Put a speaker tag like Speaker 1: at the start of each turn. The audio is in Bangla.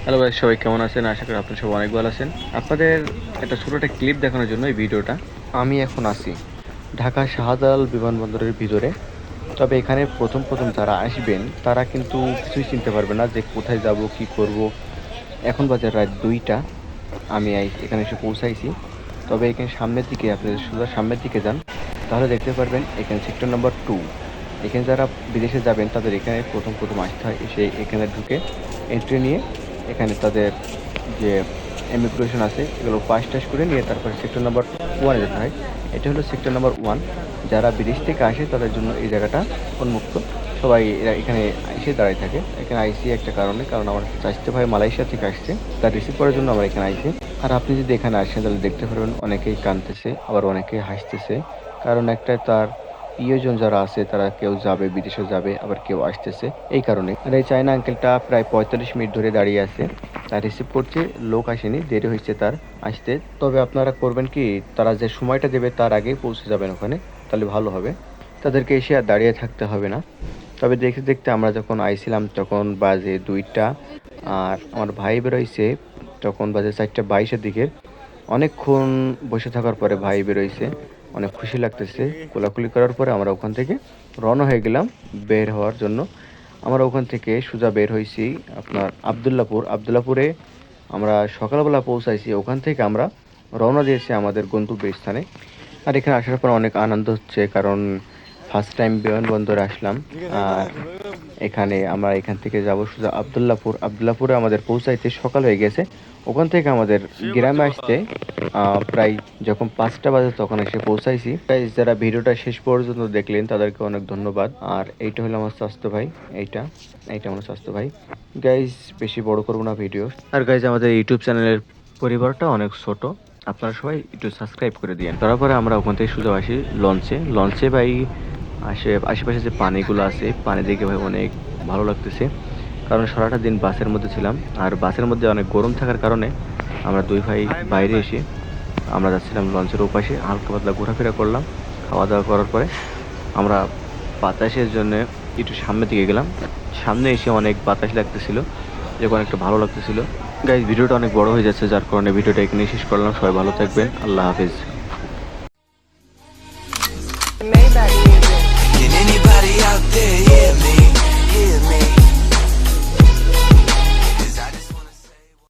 Speaker 1: হ্যালো ভাই, সবাই কেমন আছেন? আশা করি আপনারা সবাই অনেক ভালো আছেন। আপনাদের একটা ছোট একটা ক্লিপ দেখানোর জন্য এই ভিডিওটা। আমি এখন আছি ঢাকা শাহজালাল বিমানবন্দরের ভিতরে। তবে এখানে প্রথম যারা আসবেন তারা কিন্তু কিছুই চিনতে পারবে না যে কোথায় যাব, কি করব। এখন বাজে রাত ২টা। আমি এখানে এসে পৌঁছাইছি। তবে এখানে সামনের দিকে আপনি সোজা সামনের দিকে যান, তাহলে দেখতে পারবেন এখানে সেক্টর নাম্বার 2। এখানে যারা বিদেশে যাবেন তাদের এখানে প্রথম আসতে হয়। এসে এখানে ঢুকে এন্ট্রি নিয়ে এখানে তাদের যে ইমিগ্রেশন আছে এগুলো পাস করে নিয়ে তারপরে সেক্টর নাম্বার 1-এ যেতে হয়। এটা হলো সেক্টর নাম্বার 1। যারা বিদেশ থেকে আসে তাদের জন্য এই জায়গাটা উন্মুক্ত। সবাই এরা এখানে এসে দাঁড়িয়ে থাকে। এখানে আইসি একটা কারণে, কারণ আমার চাচতো ভাই মালয়েশিয়া থেকে আসছে, তার রিসিভ করার জন্য আমরা এখানে আইসি। আর আপনি যদি এখানে আসেন তাহলে দেখতে পারবেন অনেকেই কাঁদতেছে, আবার অনেকেই হাসতেছে। কারণ একটা তার প্রিয়জন যারা আছে তারা কেউ যাবে, বিদেশে যাবে, আবার কেউ আসতেছে এই কারণে। আর এই চায়না আঙ্কেলটা প্রায় 45 মিনিট ধরে দাঁড়িয়ে আছে, তার রিসিভ করছে, লোক আসেনি, দেরি হয়েছে তার আসতে। তবে আপনারা করবেন কি, তারা যে সময়টা দেবে তার আগেই পৌঁছে যাবেন ওখানে, তাহলে ভালো হবে। তাদেরকে এসে আর দাঁড়িয়ে থাকতে হবে না। তবে দেখতে দেখতে আমরা যখন আইছিলাম তখন বাজে 2টা, আর আমার ভাই বেরোইছে তখন বাজে 4:22-এর দিকে। অনেকক্ষণ বসে থাকার পরে ভাই বেরোইছে, অনেক খুশি লাগতেছে। কোলাকুলি করার পরে আমরা ওখান থেকে রওনা হয়ে গেলাম বের হওয়ার জন্য। আমরা ওখান থেকে সোজা বের হয়েছি আপনার আবদুল্লাপুরে। আমরা সকালবেলা পৌঁছাইছি, ওখান থেকে আমরা রওনা দিয়েছি আমাদের গন্তব্যস্থানে। আর এখানে আসার পর অনেক আনন্দ হচ্ছে, কারণ ফার্স্ট টাইম বিমানবন্দরে আসলাম। আর আমরা এখান থেকে যাব সোজা আবদুল্লাপুরে আমাদের পৌঁছাইতে সকাল হয়ে গেছে। ওখান থেকে আমাদের গ্রামে আসতে প্রায় যখন 5টা বাজে তখন এসে পৌঁছাইছি। গাইজ, যারা ভিডিওটা শেষ পর্যন্ত দেখলেন তাদেরকে অনেক ধন্যবাদ। আর এইটা হলো আমার স্বাস্থ্য ভাই, এইটা এইটা আমার স্বাস্থ্য ভাই। গাইজ, বেশি বড় করবো না ভিডিও। আর গাইজ, আমাদের ইউটিউব চ্যানেলের পরিবারটা অনেক ছোট, আপনারা সবাই একটু সাবস্ক্রাইব করে দিন। তারপরে আমরা ওখান থেকে সোজা আসি লঞ্চে ভাই। আশেপাশে যে পানিগুলো আছে, পানি দেখে ভাই অনেক ভালো লাগতেছে, কারণ সারাটা দিন বাসের মধ্যে ছিলাম। আর বাসের মধ্যে অনেক গরম থাকার কারণে আমরা দুই ভাই বাইরে এসে আমরা যাচ্ছিলাম লঞ্চের ওপাশে, হালকা পাতলা ঘোরাফেরা করলাম। খাওয়া দাওয়া করার পরে আমরা বাতাসের জন্য একটু সামনের দিকে গেলাম। সামনে এসে অনেক বাতাস লাগতেছিল, যখন অনেকটা ভালো লাগতেছিল। গাইজ, ভিডিওটা অনেক বড় হয়ে যাচ্ছে, যার কারণে ভিডিওটা এখানে শেষ করলাম। সবাই ভালো থাকবেন, আল্লাহ হাফেজ।